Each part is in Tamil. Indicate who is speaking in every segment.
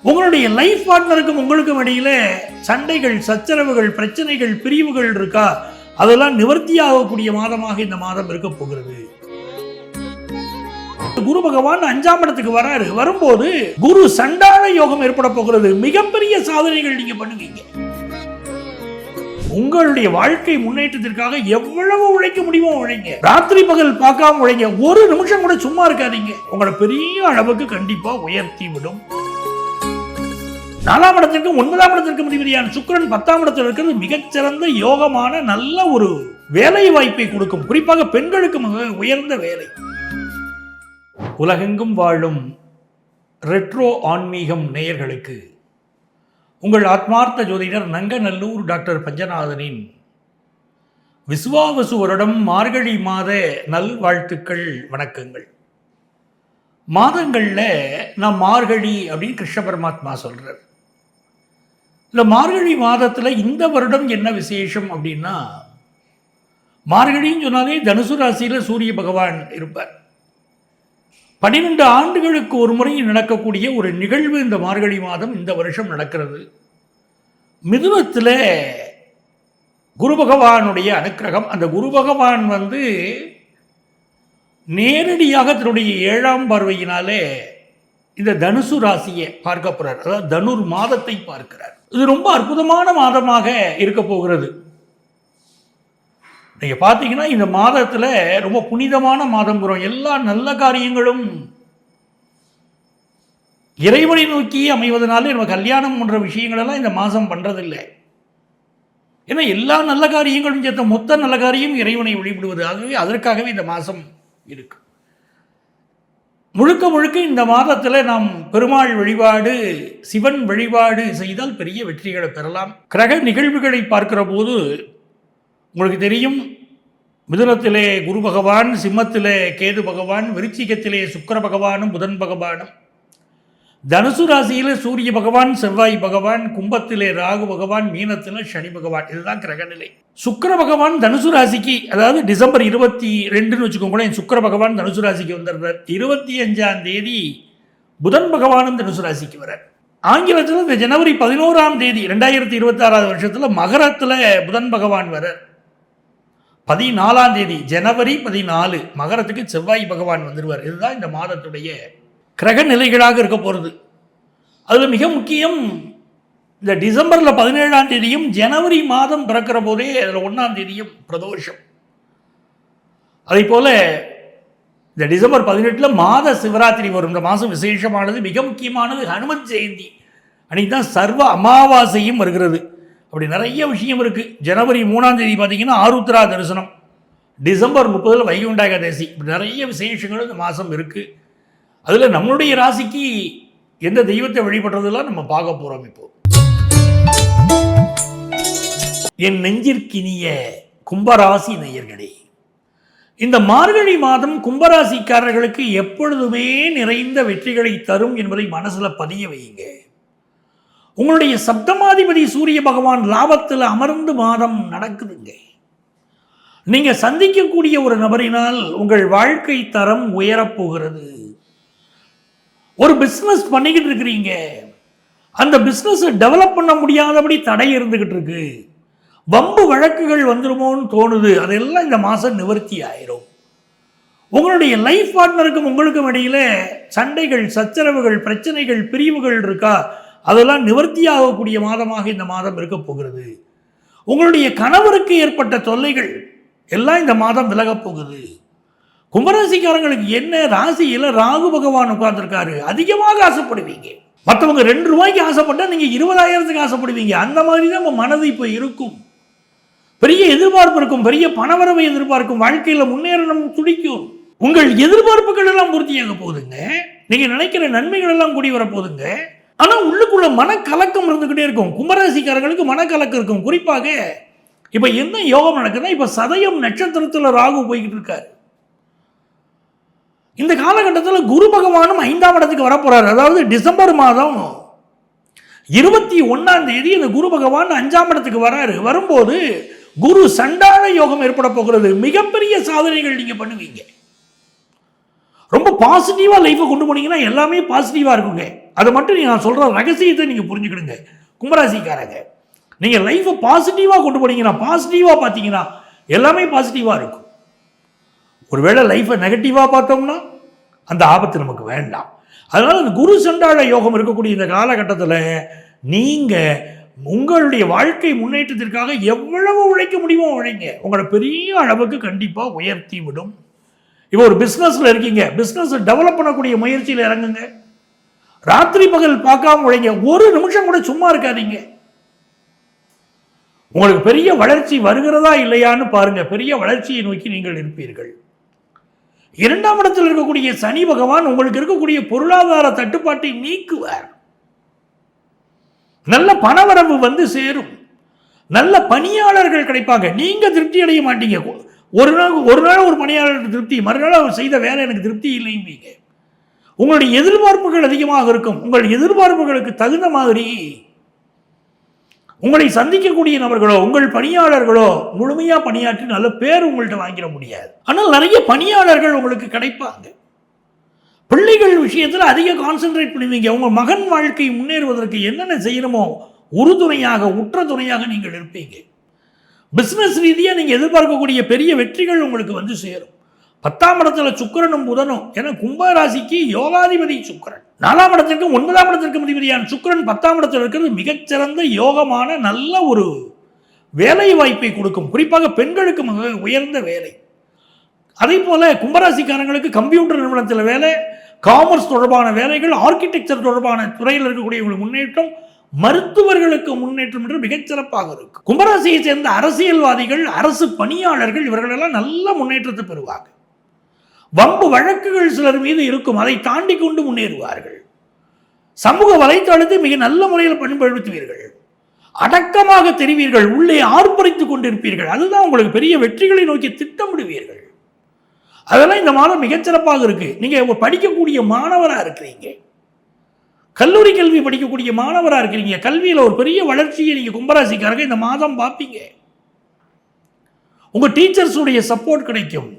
Speaker 1: உங்களுடைய லைஃப் பார்ட்னருக்கும் உங்களுக்கும் இடையில சண்டைகள், சச்சரவுகள், பிரச்சனைகள், பிரிவுகள் இருக்கா? அதெல்லாம் நிவர்த்தியாகக்கூடிய மாதமாக இந்த மாதம் இருக்க போகிறது. குரு பகவான் 5ஆம் இடத்துக்கு வராரு. வரும்போது குரு சண்டாள யோகம் ஏற்பட போகிறது. மிகப்பெரிய சாதனைகள் நீங்க பண்ணுவீங்க. உங்களுடைய வாழ்க்கை முன்னேற்றத்திற்காக எவ்வளவு உழைக்க முடியுமோ உழைங்க. ராத்திரி பகல் பார்க்காம உழைங்க. ஒரு நிமிஷம் கூட சும்மா இருக்காதீங்க. உங்களை பெரிய அளவுக்கு கண்டிப்பா உயர்த்தி விடும். 4ஆம் இடத்திற்கும் 9ஆம் இடத்திற்கும் அதிபதியான சுக்கிரன் 10ஆம் இடத்தில் இருக்கிறது மிகச்சிறந்த யோகமான நல்ல ஒரு வேலை வாய்ப்பை கொடுக்கும். குறிப்பாக பெண்களுக்கு மிக உயர்ந்த வேலை. உலகெங்கும் வாழும் ரெட்ரோ ஆன்மீகம் நேயர்களுக்கு உங்கள் ஆத்மார்த்த ஜோதிடர் நங்கநல்லூர் டாக்டர் பஞ்சநாதனின் விசுவாவசு வருடம் மார்கழி மாத நல்வாழ்த்துக்கள், வணக்கங்கள். மாதங்களில் நான் மார்கழி அப்படின்னு கிருஷ்ண பரமாத்மா சொல்கிறார். இந்த மார்கழி மாதத்தில் இந்த வருடம் என்ன விசேஷம் அப்படின்னா, மார்கழின்னு சொன்னாலே தனுசு ராசியில் சூரிய பகவான் இருப்பார். 12 ஆண்டுகளுக்கு ஒரு முறை நடக்கக்கூடிய ஒரு நிகழ்வு இந்த மார்கழி மாதம் இந்த வருஷம் நடக்கிறது. மிதுனத்தில் குரு பகவானுடைய அனுக்கிரகம். அந்த குரு பகவான் நேரடியாக தன்னுடைய 7ஆம் பார்வையினாலே இந்த தனுசு ராசியை பார்க்க போறார். அதாவது தனுர் மாதத்தை பார்க்கிறார். இது ரொம்ப அற்புதமான மாதமாக இருக்க போகிறது. நீங்க பார்த்தீங்கன்னா இந்த மாதத்துல ரொம்ப புனிதமான மாதம். எல்லா நல்ல காரியங்களும் இறைவனை நோக்கி அமைவதனாலே நம்ம கல்யாணம் போன்ற விஷயங்கள் எல்லாம் இந்த மாதம் பண்றதில்லை. ஏன்னா எல்லா நல்ல காரியங்களும் சேர்த்த மொத்த நல்ல காரியம் இறைவனை வழிபடுவது. ஆகவே அதற்காகவே இந்த மாதம் இருக்கு. முழுக்க முழுக்க இந்த மாதத்தில் நாம் பெருமாள் வழிபாடு, சிவன் வழிபாடு செய்தால் பெரிய வெற்றிகளை பெறலாம். கிரக நிகழ்வுகளை பார்க்கிற போது உங்களுக்கு தெரியும், மிதுனத்திலே குரு பகவான், சிம்மத்திலே கேது பகவான், விருச்சிகத்திலே சுக்கிர பகவானும் புதன் பகவானும், தனுசு ராசியில் சூரிய பகவான், செவ்வாய் பகவான், கும்பத்திலே ராகு பகவான், மீனத்தில் சனி பகவான். இதுதான் கிரகநிலை. சுக்கிர பகவான் தனுசு ராசிக்கு, அதாவது டிசம்பர் 22 வச்சுக்கோங்களேன், சுக்கிர பகவான் தனுசு ராசிக்கு வந்துடுறார். 25ஆம் தேதி புதன் பகவானும் தனுசு ராசிக்கு வர்றார். ஆங்கிலத்தில் இந்த ஜனவரி 11ஆம் தேதி 2026 வருஷத்தில் மகரத்தில் புதன் பகவான் வர்றார். 14ஆம் தேதி ஜனவரி 14 மகரத்துக்கு செவ்வாய் பகவான் வந்துடுவார். இதுதான் இந்த மாதத்துடைய கிரக நிலைகளாக இருக்க போகிறது. அதில் மிக முக்கியம், இந்த டிசம்பரில் 17ஆம் தேதியும் ஜனவரி மாதம் பிறக்கிற போதே அதில் 1ஆம் தேதியும் பிரதோஷம். அதே போல் இந்த டிசம்பர் 18 மாத சிவராத்திரி வரும். இந்த மாதம் விசேஷமானது, மிக முக்கியமானது ஹனுமன் ஜெயந்தி. அன்றைக்கி தான் சர்வ அமாவாசையும் வருகிறது. அப்படி நிறைய விஷயம் இருக்குது. ஜனவரி 3ஆம் தேதி பார்த்தீங்கன்னா ஆருத்ரா தரிசனம். டிசம்பர் 30 வைகுண்ட ஏகாதசி. இப்படி நிறைய விசேஷங்கள் இந்த மாதம் இருக்குது. அதில் நம்மளுடைய ராசிக்கு எந்த தெய்வத்தை வழிபடுறதெல்லாம் நம்ம பார்க்க போகிறோம். இப்போ என் நெஞ்சிற்கினிய கும்பராசி நேயர்களே, இந்த மார்கழி மாதம் கும்பராசிக்காரர்களுக்கு எப்பொழுதுமே நிறைந்த வெற்றிகளை தரும் என்பதை மனசில் பதிய வையுங்க. உங்களுடைய சப்தமாதிபதி சூரிய பகவான் லாபத்தில் அமர்ந்து மாதம் நடக்குதுங்க. நீங்க சந்திக்கக்கூடிய ஒரு நபரினால் உங்கள் வாழ்க்கை தரம் உயரப்போகிறது. ஒரு பிஸ்னஸ் பண்ணிக்கிட்டு இருக்கிறீங்க, அந்த பிஸ்னஸ் டெவலப் பண்ண முடியாதபடி தடை இருந்துகிட்டு இருக்கு, வம்பு வழக்குகள் வந்துருமோன்னு தோணுது, அதெல்லாம் இந்த மாதம் நிவர்த்தி ஆயிரும். உங்களுடைய லைஃப் பார்ட்னருக்கும் உங்களுக்கும் இடையில சண்டைகள், சச்சரவுகள், பிரச்சனைகள், பிரிவுகள் இருக்கா? அதெல்லாம் நிவர்த்தியாகக்கூடிய மாதமாக இந்த மாதம் இருக்க போகிறது. உங்களுடைய கணவருக்கு ஏற்பட்ட தொல்லைகள் எல்லாம் இந்த மாதம் விலகப் போகுது. கும்பராசிக்காரங்களுக்கு என்ன, ராசியில் ராகு பகவான் உட்கார்ந்துருக்காரு. அதிகமாக ஆசைப்படுவீங்க. மற்றவங்க 2 ரூபாய்க்கு ஆசைப்பட்டா நீங்க 20,000க்கு ஆசைப்படுவீங்க. அந்த மாதிரி தான் உங்க மனது இப்போ இருக்கும். பெரிய எதிர்பார்ப்பு இருக்கும், பெரிய பணவரவை எதிர்பார்க்கும், வாழ்க்கையில் முன்னேறணும் துடிக்கும். உங்கள் எதிர்பார்ப்புகள் எல்லாம் பூர்த்தியாக போகுதுங்க. நீங்க நினைக்கிற நன்மைகள் எல்லாம் கூடி வர போகுதுங்க. ஆனா உள்ளுக்குள்ள மனக்கலக்கம் இருந்துகிட்டே இருக்கும். கும்பராசிக்காரங்களுக்கு மனக்கலக்கம் இருக்கும். குறிப்பாக இப்ப என்ன யோகம் நடக்குதுன்னா, இப்ப சதயம் நட்சத்திரத்தில் ராகு போய்கிட்டு இருக்காரு. இந்த காலகட்டத்தில் குரு பகவானும் 5ஆம் இடத்துக்கு வரப்போறாரு. அதாவது டிசம்பர் மாதம் 21ஆம் தேதி இந்த குரு பகவான் 5ஆம் இடத்துக்கு வராரு. வரும்போது குரு சண்டாள யோகம் ஏற்பட போகிறது. மிகப்பெரிய சாதனைகள் நீங்க பண்ணுவீங்க. ரொம்ப பாசிட்டிவாக லைஃப்பை கொண்டு போனீங்கன்னா எல்லாமே பாசிட்டிவாக இருக்குங்க. அதை மட்டும் நான் சொல்கிற ரகசியத்தை நீங்கள் புரிஞ்சுக்கிடுங்க கும்பராசிக்காரங்க. நீங்கள் லைஃப்பை பாசிட்டிவாக கொண்டு போனீங்கன்னா, பாசிட்டிவாக பார்த்தீங்கன்னா எல்லாமே பாசிட்டிவாக இருக்கும். ஒருவேளை லைஃப்பை நெகட்டிவாக பார்த்தோம்னா அந்த ஆபத்து நமக்கு வேண்டாம். அதனால் அந்த குரு சண்டாள யோகம் இருக்கக்கூடிய இந்த காலகட்டத்தில் நீங்கள் உங்களுடைய வாழ்க்கை முன்னேற்றத்திற்காக எவ்வளவு உழைக்க முடியுமோ உழைங்க. உங்களை பெரிய அளவுக்கு கண்டிப்பாக உயர்த்தி விடும். இப்போ ஒரு பிஸ்னஸில் இருக்கீங்க, பிஸ்னஸை டெவலப் பண்ணக்கூடிய முயற்சியில் இறங்குங்க. ராத்திரி பகல் பார்க்காம உழைங்க. ஒரு நிமிஷம் கூட சும்மா இருக்காதீங்க. உங்களுக்கு பெரிய வளர்ச்சி வருகிறதா இல்லையான்னு பாருங்க. பெரிய வளர்ச்சியை நோக்கி நீங்கள் இருப்பீர்கள். 2ஆம் இடத்தில் இருக்கக்கூடிய சனி பகவான் உங்களுக்கு இருக்கக்கூடிய பொருளாதார தட்டுப்பாட்டை நீக்குவார். நல்ல பணவரவு வந்து சேரும். நல்ல பணியாளர்கள் கிடைப்பாங்க. நீங்க திருப்தி அடைய மாட்டீங்க. ஒரு நாள் ஒரு பணியாளர் திருப்தி, மறுநாள் அவர் செய்த வேலை எனக்கு திருப்தி இல்லைங்க. உங்களுடைய எதிர்பார்ப்புகள் அதிகமாக இருக்கும். உங்கள் எதிர்பார்ப்புகளுக்கு தகுந்த மாதிரி உங்களை சந்திக்கக்கூடிய நபர்களோ உங்கள் பணியாளர்களோ முழுமையா பணியாற்றி நல்ல பேர் உங்கள்கிட்ட வாங்கிட முடியாது. ஆனால் நிறைய பணியாளர்கள் உங்களுக்கு கிடைப்பாங்க. பிள்ளைகள் விஷயத்தில் அதிக கான்சென்ட்ரேட் பண்ணுவீங்க. உங்கள் மகன் வாழ்க்கை முன்னேறுவதற்கு என்னென்ன செய்யணுமோ உறுதுணையாக உற்ற துணையாக நீங்கள் இருப்பீங்க. பிஸ்னஸ் ரீதியாக நீங்கள் எதிர்பார்க்கக்கூடிய பெரிய வெற்றிகள் உங்களுக்கு வந்து சேரும். 10ஆம் இடத்துல சுக்கிரனும் புதனும், ஏன்னா கும்பராசிக்கு யோகாதிபதி சுக்கிரன், 4ஆம் இடத்திற்கும் 9ஆம் இடத்திற்கும் அதிபதியான சுக்கிரன் 10ஆம் இடத்தில் இருக்கிறது மிகச்சிறந்த யோகமான நல்ல ஒரு வேலை வாய்ப்பை கொடுக்கும். குறிப்பாக பெண்களுக்கு மிக உயர்ந்த வேலை. அதே போல கும்பராசிக்காரங்களுக்கு கம்ப்யூட்டர் நிறுவனத்தில் வேலை, காமர்ஸ் தொடர்பான வேலைகள், ஆர்கிடெக்சர் தொடர்பான துறையில் இருக்கக்கூடிய முன்னேற்றம், மருத்துவர்களுக்கு முன்னேற்றம் என்று மிகச்சிறப்பாக இருக்கும். கும்பராசியை சேர்ந்த அரசியல்வாதிகள், அரசு பணியாளர்கள் இவர்களெல்லாம் நல்ல முன்னேற்றத்தை பெறுவாங்க. வம்பு வழக்குகள் சிலர் மீது இருக்கும், அதை தாண்டி கொண்டு முன்னேறுவார்கள். சமூக வலைத்தளத்தை மிக நல்ல முறையில் பயன்படுத்துவீர்கள். அடக்கமாக தெரிவீர்கள். உள்ளே ஆர்ப்பரித்துக் கொண்டிருப்பீர்கள். அதுதான் உங்களுக்கு பெரிய வெற்றிகளை நோக்கி திட்டமிடுவீர்கள். அதெல்லாம் இந்த மாதம் மிகச்சிறப்பாக இருக்கு. நீங்க படிக்கக்கூடிய மாணவராக இருக்கிறீங்க, கல்லூரி கல்வி படிக்கக்கூடிய மாணவராக இருக்கிறீங்க, கல்வியில் ஒரு பெரிய வளர்ச்சியை நீங்க கும்பராசிக்காரங்க இந்த மாதம் பார்ப்பீங்க. உங்க டீச்சர்ஸுடைய சப்போர்ட் கிடைக்கும்.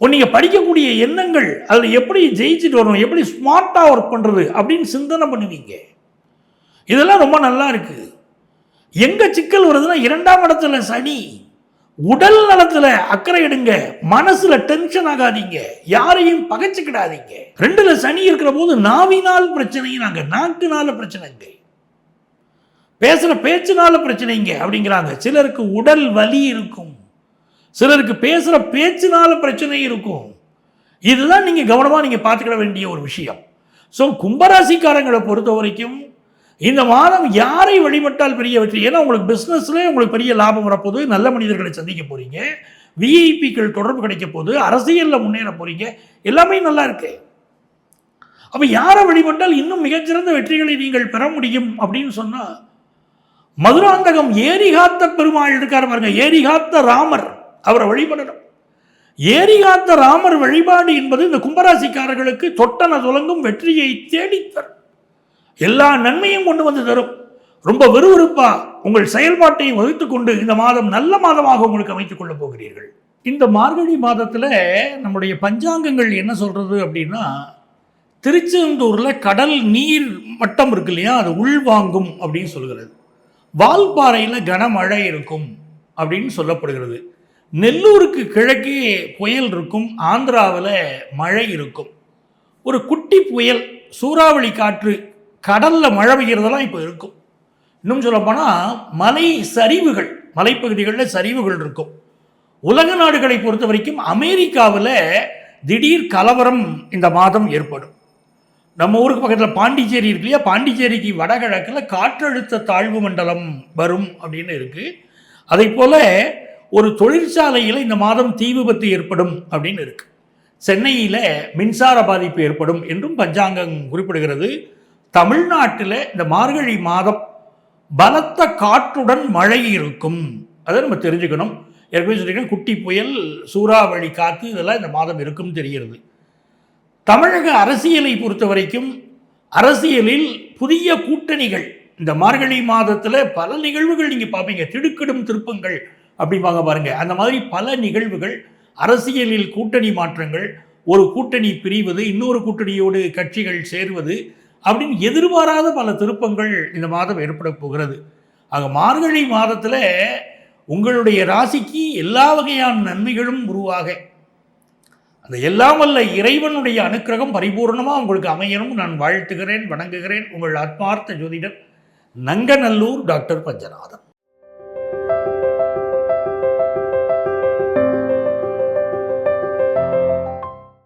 Speaker 1: நீங்க படிக்கக்கூடிய எண்ணங்கள் அதில் எப்படி ஜெயிச்சுட்டு வரணும், எப்படி ஸ்மார்ட்டா ஒர்க் பண்றது அப்படின்னு சிந்தனை பண்ணுவீங்க. இதெல்லாம் ரொம்ப நல்லா இருக்கு. எங்க சிக்கல் வருதுன்னா 2ஆம் இடத்துல சனி. உடல் நலத்துல அக்கறை எடுங்க. மனசுல டென்ஷன் ஆகாதீங்க. யாரையும் பகைச்சுக்கிடாதீங்க. 2ல சனி இருக்கிற போது நாவினால் பிரச்சனைங்க, நாக்குனால பிரச்சனைங்க, பேசுற பேச்சுனால பிரச்சனைங்க அப்படிங்கிறாங்க. சிலருக்கு உடல் வலி இருக்கும், சிலருக்கு பேசுற பேச்சுனால பிரச்சனை இருக்கும். இதுதான் நீங்க கவனமா நீங்க பார்த்துக்கிட வேண்டிய ஒரு விஷயம். ஸோ கும்பராசிக்காரங்களை பொறுத்த வரைக்கும் இந்த மாதம் யாரை வழிபட்டால் பெரிய வெற்றி? ஏன்னா உங்களுக்கு பிஸ்னஸ்ல உங்களுக்கு பெரிய லாபம் வரப்போகுது, நல்ல மனிதர்களை சந்திக்க போறீங்க, விஐபிக்கள் தொடர்பு கிடைக்க போகுது, அரசியலில் முன்னேற போறீங்க, எல்லாமே நல்லா இருக்கு. அப்ப யாரை வழிபட்டால் இன்னும் மிகச்சிறந்த வெற்றிகளை நீங்கள் பெற முடியும் அப்படின்னு சொன்னா, மதுராந்தகம் ஏரிகாத்த பெருமாள் இருக்கார் பாருங்க, ஏரிகாத்த ராமர், அவரை வழிபடணும். ஏரிகாத்த ராமர் வழிபாடு என்பது இந்த கும்பராசிக்காரர்களுக்கு தொட்டன துலங்கும் வெற்றியை தேடித்தரும். எல்லா நன்மையும் கொண்டு வந்து தரும். ரொம்ப விறுவிறுப்பா உங்கள் செயல்பாட்டை வகுத்துக் கொண்டு இந்த மாதம் நல்ல மாதமாக உங்களுக்கு அமைத்துக் கொள்ள போகிறீர்கள். இந்த மார்கழி மாதத்துல நம்முடைய பஞ்சாங்கங்கள் என்ன சொல்றது அப்படின்னா, திருச்செந்தூர்ல கடல் நீர் மட்டம் இருக்கு இல்லையா, அது உள்வாங்கும் அப்படின்னு சொல்கிறது. வால்பாறையில் கனமழை இருக்கும் அப்படின்னு சொல்லப்படுகிறது. நெல்லூருக்கு கிழக்கே புயல் இருக்கும், ஆந்திராவில் மழை இருக்கும். ஒரு குட்டி புயல், சூறாவளி காற்று, கடல்ல மழை பெய்கிறதெல்லாம் இப்போ இருக்கும். இன்னும் சொல்ல போனால் மலை சரிவுகள், மலைப்பகுதிகளில் சரிவுகள் இருக்கும். உலக நாடுகளை பொறுத்த வரைக்கும் அமெரிக்காவில் திடீர் கலவரம் இந்த மாதம் ஏற்படும். நம்ம ஊருக்கு பக்கத்தில் பாண்டிச்சேரி இருக்கு இல்லையா, பாண்டிச்சேரிக்கு வடகிழக்கில் காற்றழுத்த தாழ்வு மண்டலம் வரும் அப்படின்னு இருக்கு. அதே போல ஒரு தொழிற்சாலையில் இந்த மாதம் தீ விபத்து ஏற்படும் அப்படின்னு இருக்கு. சென்னையில் மின்சார பாதிப்பு ஏற்படும் என்றும் பஞ்சாங்கம் குறிப்பிடுகிறது. தமிழ்நாட்டில் இந்த மார்கழி மாதம் பலத்த காற்றுடன் மழை இருக்கும். அதை நம்ம தெரிஞ்சுக்கணும். ஏற்கனவே சொல்லியிருக்கேன், குட்டி புயல், சூறாவளி காற்று, இதெல்லாம் இந்த மாதம் இருக்கும் தெரிகிறது. தமிழக அரசியலை பொறுத்த வரைக்கும் அரசியலில் புதிய கூட்டணிகள் இந்த மார்கழி மாதத்தில் பல நிகழ்வுகள் நீங்கள் பார்ப்பீங்க. திடுக்கிடும் திருப்பங்கள் அப்படிம்பாங்க பாருங்க, அந்த மாதிரி பல நிகழ்வுகள், அரசியலில் கூட்டணி மாற்றங்கள், ஒரு கூட்டணி பிரிவது, இன்னொரு கூட்டணியோடு கட்சிகள் சேர்வது அப்படின்னு எதிர்பாராத பல திருப்பங்கள் இந்த மாதம் ஏற்பட போகிறது. ஆக மார்கழி மாதத்தில் உங்களுடைய ராசிக்கு எல்லா வகையான நன்மைகளும் உருவாக அந்த எல்லாம் வல்ல இறைவனுடைய அனுக்கிரகம் பரிபூர்ணமாக உங்களுக்கு அமையணும் நான் வாழ்த்துகிறேன், வணங்குகிறேன். உங்கள் ஆத்மார்த்த ஜோதிடர் நங்கநல்லூர் டாக்டர் பஞ்சநாதன்.